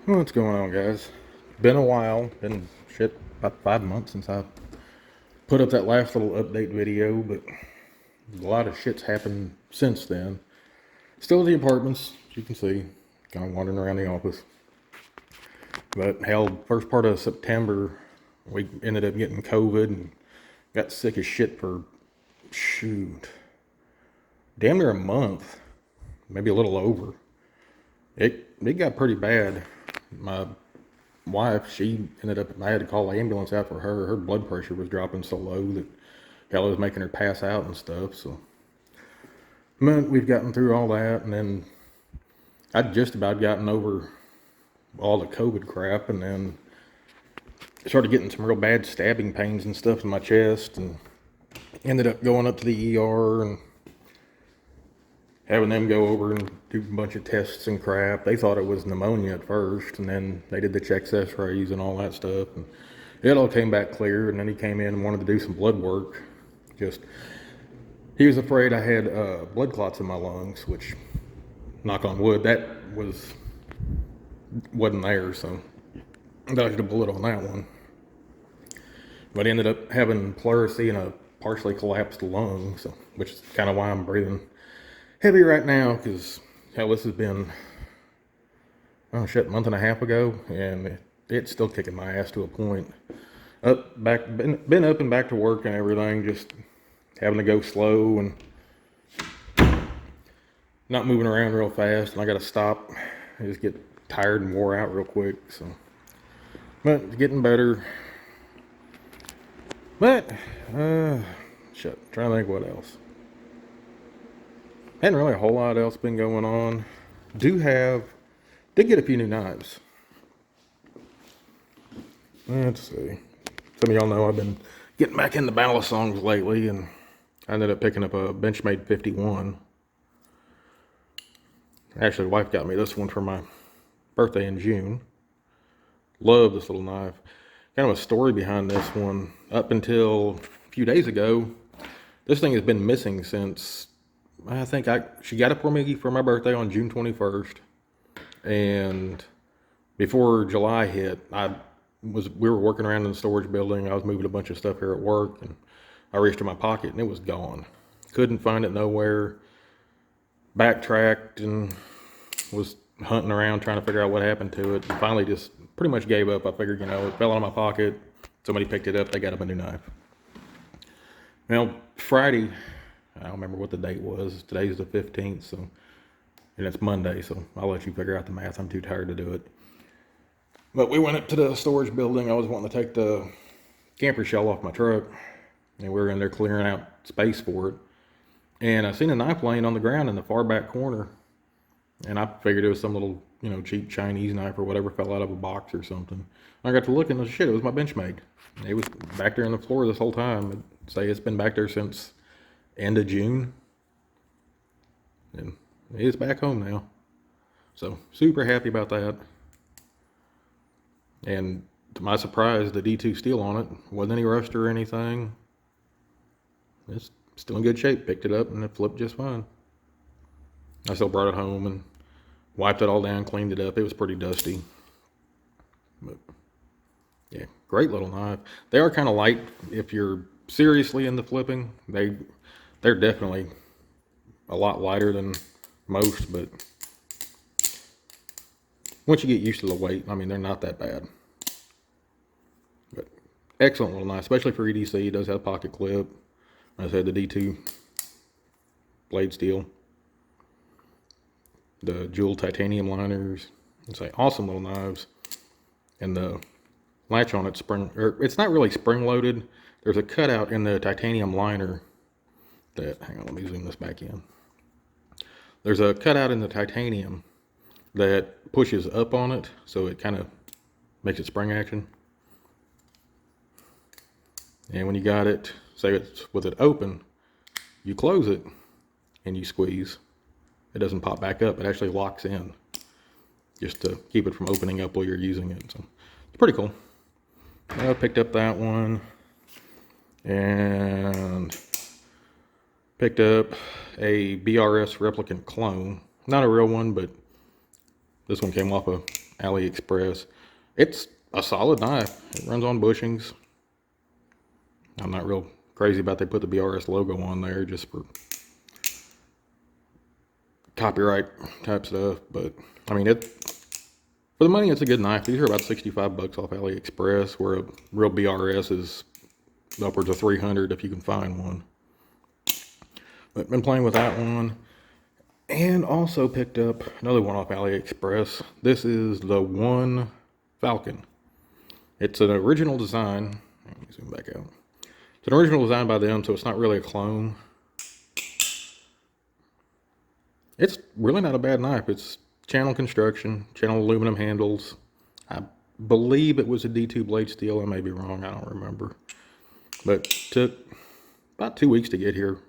What's going on, guys? Been a while. Been shit about 5 months since I put up that last little update video, but a lot of shit's happened since then. Still at the apartments, as you can see, kind of wandering around the office. But hell, first part of September, we ended up getting COVID and got sick as shit for shoot, damn near a month, maybe a little over. It got pretty bad. My wife, she ended up, I had to call the ambulance out for her. Her blood pressure was dropping so low that hell, it was making her pass out and stuff. So, but we've gotten through all that, and then I'd just about gotten over all the COVID crap, and then started getting some real bad stabbing pains and stuff in my chest, and ended up going up to the ER and having them go over and do a bunch of tests and crap. They thought it was pneumonia at first, and then they did the chest x-rays and all that stuff, and it all came back clear. And then he came in and wanted to do some blood work. Just, he was afraid I had blood clots in my lungs, which, knock on wood, that wasn't there, so dodged a bullet on that one. But I ended up having pleurisy and a partially collapsed lung, so, which is kind of why I'm breathing heavy right now, because hell, this has been, oh shit, a month and a half ago, and it's still kicking my ass to a point. Been up and back to work and everything, just having to go slow and not moving around real fast, and I got to stop. I just get tired and wore out real quick. So, but it's getting better. But shit, trying to think what else. Hadn't really a whole lot else been going on. Did get a few new knives. Let's see. Some of y'all know I've been getting back into Balisongs lately, and I ended up picking up a Benchmade 51. Actually, the wife got me this one for my birthday in June. Love this little knife. Kind of a story behind this one. Up until a few days ago, this thing has been missing since she got it for me for my birthday on June 21st. And before July hit, we were working around in the storage building. I was moving a bunch of stuff here at work, and I reached in my pocket and it was gone. Couldn't find it nowhere. Backtracked and was hunting around trying to figure out what happened to it, and finally just pretty much gave up. I figured, it fell out of my pocket. Somebody picked it up. They got him a new knife. Now, Friday, I don't remember what the date was. Today's the 15th, so, and it's Monday, so I'll let you figure out the math. I'm too tired to do it. But we went up to the storage building. I was wanting to take the camper shell off my truck, and we were in there clearing out space for it. And I seen a knife laying on the ground in the far back corner. And I figured it was some little, cheap Chinese knife or whatever fell out of a box or something. I got to looking, and shit, it was my Benchmade. It was back there on the floor this whole time. I'd say it's been back there since end of June. And it's back home now. So, super happy about that. And to my surprise, the D2 steel on it wasn't any rust or anything. It's still in good shape. Picked it up and it flipped just fine. I still brought it home and wiped it all down, cleaned it up. It was pretty dusty. But yeah, great little knife. They are kind of light if you're seriously into flipping. They're definitely a lot lighter than most, but once you get used to the weight, they're not that bad. But excellent little knife, especially for EDC. It does have a pocket clip. I said the D2 blade steel. The jeweled titanium liners. It's like awesome little knives. And the latch on it it's not really spring loaded. There's a cutout in the titanium liner that, hang on, let me zoom this back in. There's a cutout in the titanium that pushes up on it, so it kind of makes it spring action. And when you got it, say it's with it open, you close it and you squeeze. It doesn't pop back up. It actually locks in just to keep it from opening up while you're using it. So it's pretty cool. I picked up that one and picked up a BRS replicant clone. Not a real one, but this one came off of AliExpress. It's a solid knife. It runs on bushings. I'm not real crazy about they put the BRS logo on there just for copyright type stuff, but I mean, for the money, it's a good knife. These are about 65 bucks off AliExpress, where a real BRS is upwards of 300 if you can find one. But been playing with that one, and also picked up another one off AliExpress. This is the One Falcon. It's an original design. Let me zoom back out. It's an original design by them, so it's not really a clone. It's really not a bad knife. It's channel construction, channel aluminum handles. I believe it was a D2 blade steel. I may be wrong. I don't remember. But took about 2 weeks to get here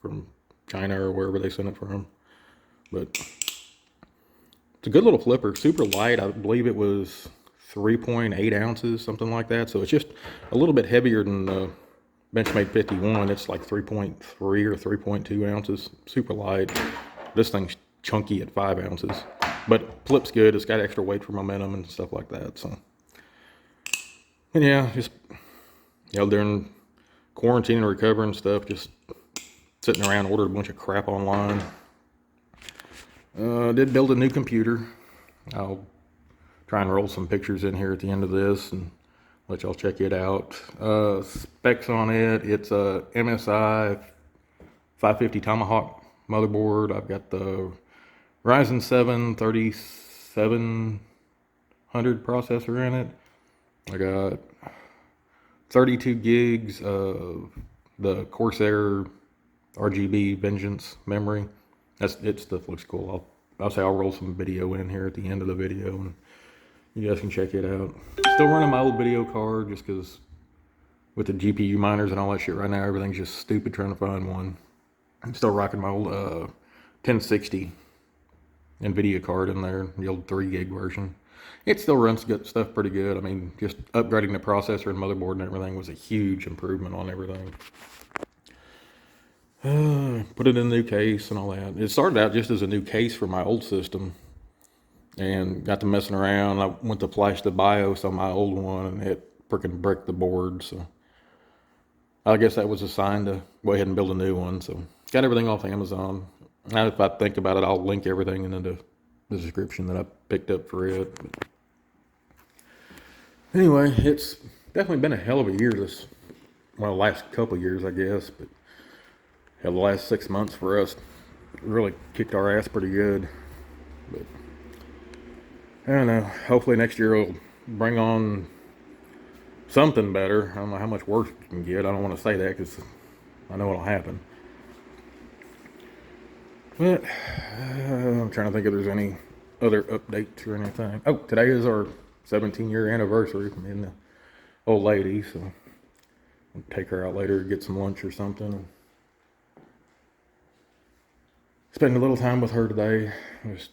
from China or wherever they sent it from. But it's a good little flipper. Super light. I believe it was 3.8 ounces, something like that. So it's just a little bit heavier than the Benchmade 51. It's like 3.3 or 3.2 ounces. Super light. This thing's chunky at 5 ounces. But flip's good. It's got extra weight for momentum and stuff like that. So, and yeah, just, you know, during quarantine and recovering stuff, just sitting around, ordered a bunch of crap online. Did build a new computer. I'll try and roll some pictures in here at the end of this and let y'all check it out. Specs on it, it's a MSI 550 Tomahawk motherboard. I've got the Ryzen 7 3700 processor in it. I got 32 gigs of the Corsair RGB Vengeance memory. It stuff looks cool. I'll say I'll roll some video in here at the end of the video and you guys can check it out. Still running my old video card just because with the GPU miners and all that shit right now, everything's just stupid trying to find one. I'm still rocking my old 1060 NVIDIA card in there, the old 3 gig version. It still runs good stuff pretty good. I mean, just upgrading the processor and motherboard and everything was a huge improvement on everything. Put it in a new case and all that. It started out just as a new case for my old system and got to messing around. I went to flash the BIOS on my old one and it freaking bricked the board. So I guess that was a sign to go ahead and build a new one. So got everything off Amazon. Now if I think about it, I'll link everything in the description that I picked up for it. But anyway, it's definitely been a hell of a year last couple of years, I guess. But hell, the last 6 months for us really kicked our ass pretty good. But I don't know. Hopefully next year will bring on something better. I don't know how much worse it can get. I don't want to say that because I know it'll happen. But I'm trying to think if there's any other updates or anything. Oh, today is our 17-year anniversary from being the old lady, so I'll take her out later to get some lunch or something. And spend a little time with her today. I just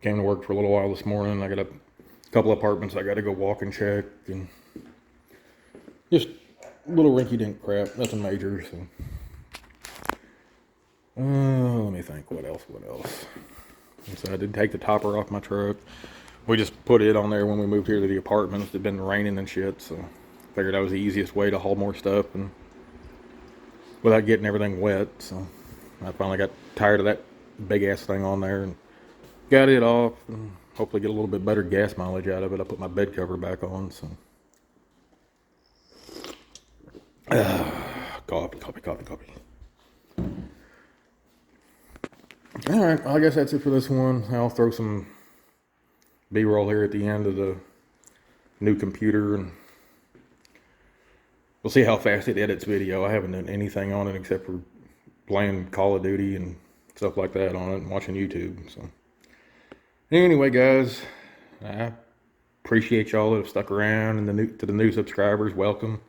came to work for a little while this morning. I got a couple apartments I got to go walk and check, and just little rinky-dink crap, nothing major. So, let me think. What else? So I did take the topper off my truck. We just put it on there when we moved here to the apartments. It'd been raining and shit, so figured that was the easiest way to haul more stuff and without getting everything wet. So I finally got tired of that big ass thing on there and got it off and hopefully get a little bit better gas mileage out of it. I put my bed cover back on, so coffee. All right, I guess that's it for this one. I'll throw some B-roll here at the end of the new computer, and we'll see how fast it edits video. I haven't done anything on it except for playing Call of Duty and stuff like that on it and watching YouTube. So anyway, guys, I appreciate y'all that have stuck around, and to the new subscribers, welcome.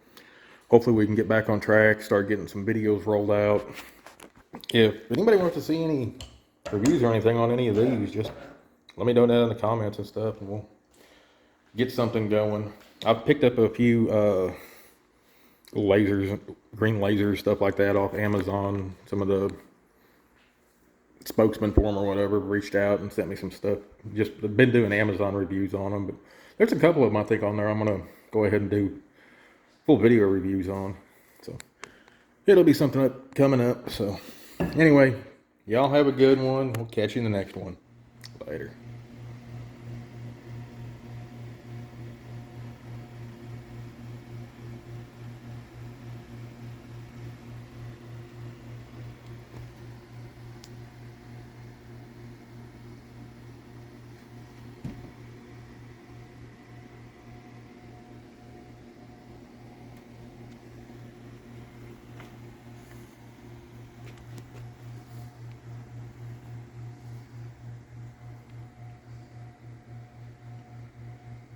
Hopefully we can get back on track, start getting some videos rolled out. If anybody wants to see any reviews or anything on any of these, just let me know that in the comments and stuff, and we'll get something going. I've picked up a few lasers, green lasers, stuff like that off Amazon. Some of the spokesman for them or whatever reached out and sent me some stuff. Just been doing Amazon reviews on them, but there's a couple of them I think on there I'm gonna go ahead and do full video reviews on. So it'll be something coming up. So anyway, y'all have a good one. We'll catch you in the next one. Later.